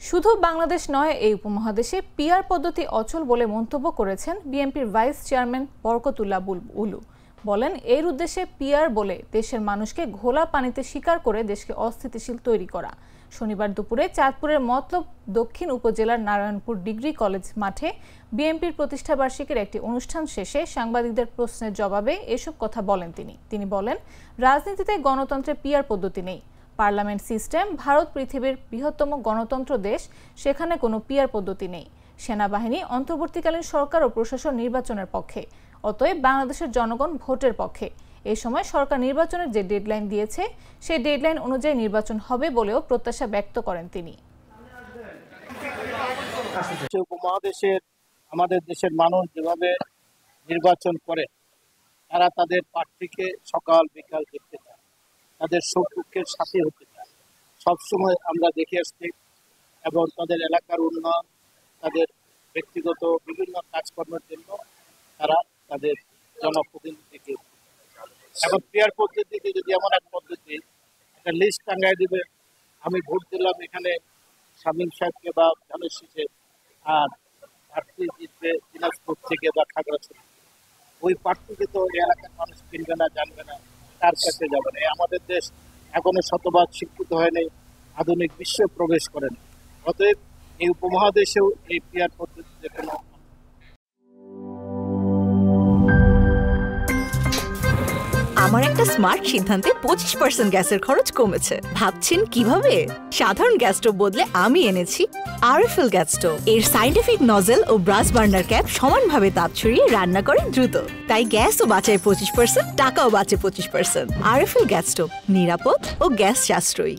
শুধু বাংলাদেশ নয়, এই উপমহাদেশে পিআর পদ্ধতি অচল বলে মন্তব্য করেছেন বিএনপির ভাইস চেয়ারম্যান বরকতুল্লাহ উলু। বলেন, এর উদ্দেশ্যে পিআর বলে দেশের মানুষকে ঘোলা পানিতে শিকার করে দেশকে অস্থিতিশীল তৈরি করা। শনিবার দুপুরে চাঁদপুরের মতলব দক্ষিণ উপজেলার নারায়ণপুর ডিগ্রি কলেজ মাঠে বিএনপির প্রতিষ্ঠাবার্ষিকীর একটি অনুষ্ঠান শেষে সাংবাদিকদের প্রশ্নের জবাবে এসব কথা বলেন তিনি বলেন, রাজনীতিতে গণতন্ত্রের পিআর পদ্ধতি নেই। পার্লামেন্ট সিস্টেম, ভারত পৃথিবীর বৃহত্তম গণতন্ত্র দেশ, সেখানে কোনো পিআর পদ্ধতি নেই। সেনাবাহিনী, অন্তর্বর্তীকালীন সরকার ও প্রশাসন নির্বাচনের পক্ষে, অতএব বাংলাদেশের জনগণ ভোটের পক্ষে। এই সময় সরকার নির্বাচনের যে ডেডলাইন দিয়েছে সেই ডেডলাইন অনুযায়ী নির্বাচন হবে বলেও প্রত্যাশা ব্যক্ত করেন তিনি। উপমহাদেশের আমাদের দেশের মানুষ যেভাবে নির্বাচন করে, তারা তাদের প্রার্থীকে সকাল বিকাল দেখতে চায়, তাদের সুখ দুঃখের সাথী হতে চায়। সবসময় আমরা দেখে আসছি এবং তাদের এলাকার উন্নয়ন, তাদের ব্যক্তিগত বিভিন্ন কাজকর্মের জন্য তারা তাদের জনপ্রতিনিধিকে এখন পিআর পদ্ধতিতে যদি এমন এক পদ্ধতি একটা লিস্ট টাঙ্গাই দিবে, আমি ভোট দিলাম এখানে শামীম সাহেবকে বা ধানের শীষে, আর প্রার্থী জিতবে দিনাজপুর থেকে বা খাগড়াছড়ি, ওই প্রার্থীকে তো এই এলাকার মানুষ কিনবে না, জানবে না, তার কাছে যাবে না। আমাদের দেশ এখনো শতভাগ শিক্ষিত হয়নি, আধুনিক বিশ্বে প্রবেশ করেন। অতএব এই উপমহাদেশেও এই পিআর পদ্ধতিতে কোনো আমার একটা স্মার্ট সিদ্ধান্তে 25% গ্যাসের খরচ কমেছে। ভাবছেন কিভাবে? সাধারণ গ্যাস স্টোভ বদলে আমি এনেছি আরএফএল গ্যাস স্টোভ। এর সাইন্টিফিক নজল ও ব্রাস বার্নার ক্যাপ সমানভাবে তাপ ছড়িয়ে রান্না করে দ্রুত, তাই গ্যাসও বাঁচায় 25%, টাকাও বাঁচে 25%। আরএফএল গ্যাস স্টোভ, নিরাপদ ও গ্যাস সাশ্রয়ী।